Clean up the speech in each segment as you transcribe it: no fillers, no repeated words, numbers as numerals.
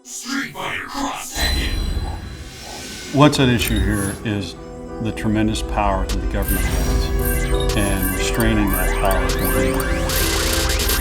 Street Fighter Cross Tekken. What's at issue here is the tremendous power that the government has and restraining that power completely.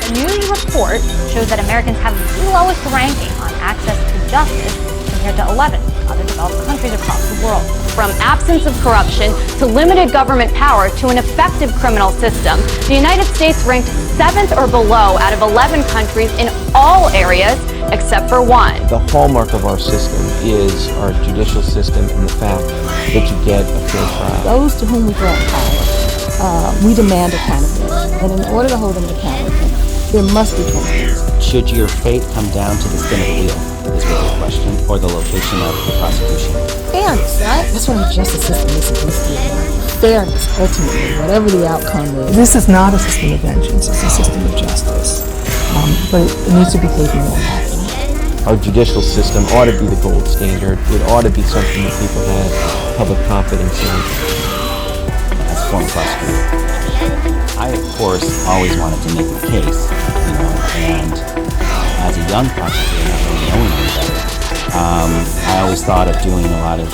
A new report shows that Americans have the lowest ranking on access to justice compared to 11 other developed countries across the world. From absence of corruption to limited government power to an effective criminal system, the United States ranked 7th or below out of 11 countries in all areas except for one. The hallmark of our system is our judicial system and the fact that you get a fair trial. Those to whom we grant power, we demand accountability. And in order to hold them accountable, there must be transparency. Should your fate come down to the spin of the wheel, is really the question, or the location of the prosecution? Fairness, right? That's what our justice system is supposed to be about. Fairness, ultimately, whatever the outcome is. This is not a system of vengeance, it's a system of justice. But it needs to be taken more often. Our judicial system ought to be the gold standard. It ought to be something that people have public confidence in. As a former prosecutor, I, of course, always wanted to make my case, and as a young prosecutor, not really knowing any better, I always thought of doing a lot of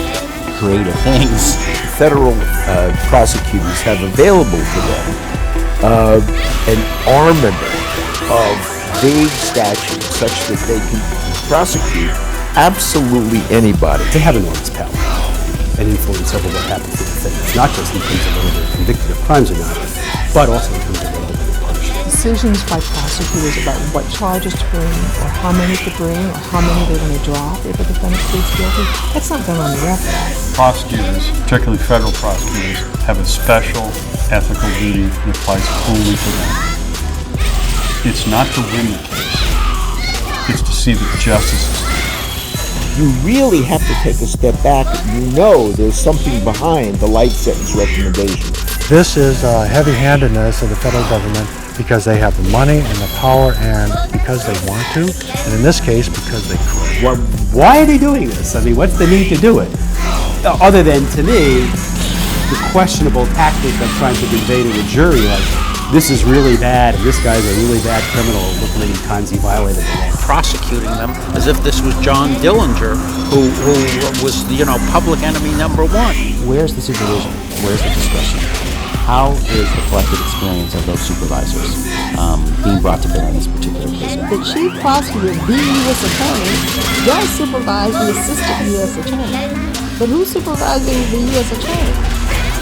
creative things. Federal prosecutors have available to them an armament of vague statutes such that they can prosecute absolutely anybody. They have enormous power and influence over what happens to defendants, not just in terms of whether they're convicted of crimes or not, but also in terms of whether they're punished. Decisions by prosecutors about what charges to bring, or how many to bring, or how many they're going to drop if a defendant pleads guilty, that's not done on the record. Prosecutors, particularly federal prosecutors, have a special ethical duty that applies only to them. It's not to win the case, it's to see that justice is done. You really have to take a step back. You know there's something behind the life sentence recommendation. This is heavy-handedness of the federal government because they have the money and the power and because they want to, and in this case, because they could. Why are they doing this? I mean, what's the need to do it? Other than, to me, the questionable tactic of trying to convey to a jury, like, this is really bad, and this guy's a really bad criminal. Look how many times he violated the law. Prosecuting them as if this was John Dillinger, who was, public enemy #1. Where's the supervision? Where's the discretion? How is the collective experience of those supervisors being brought to bear in this particular case? The chief prosecutor, the U.S. attorney, does supervise the assistant U.S. attorney. But who's supervising the U.S. attorney?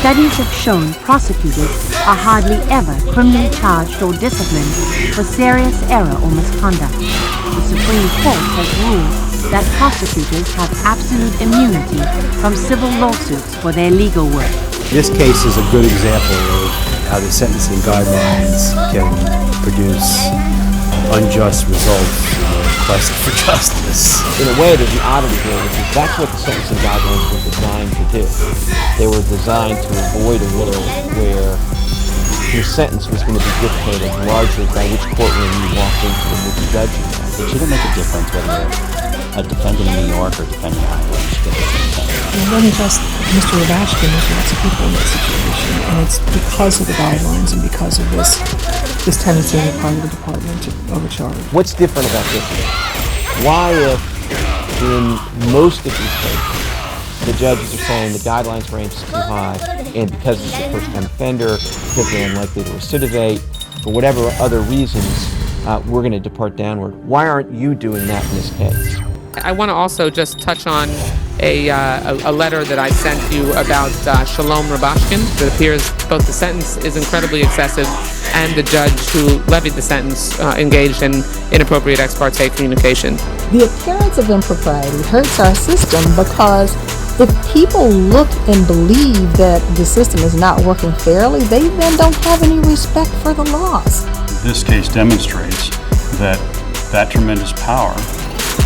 Studies have shown prosecutors are hardly ever criminally charged or disciplined for serious error or misconduct. The Supreme Court has ruled that prosecutors have absolute immunity from civil lawsuits for their legal work. This case is a good example of how the sentencing guidelines can produce unjust results in the quest for justice. In a way, there's an oddity here, which is that's what the sentencing guidelines were designed to do. They were designed to avoid a world where your sentence was going to be dictated largely by which courtroom you walked into and which judge you had. It shouldn't make a difference whether you're a defendant in New York or a defendant in Iowa. You should get the same thing. It wasn't just Mr. Ravashkin, there's lots of people in that situation, and it's because of the guidelines and because of this tendency on the part of the department to overcharge. What's different about this? Why, if in most of these cases, the judges are saying the guidelines range is too high, and because he's a first-time offender, because they're unlikely to recidivate, for whatever other reasons, we're going to depart downward. Why aren't you doing that in this case? I want to also just touch on a letter that I sent you about Shalom Rabashkin. It appears both the sentence is incredibly excessive and the judge who levied the sentence engaged in inappropriate ex parte communication. The appearance of impropriety hurts our system because if people look and believe that the system is not working fairly, they then don't have any respect for the laws. This case demonstrates that that tremendous power,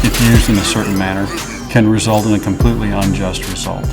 if used in a certain manner, can result in a completely unjust result.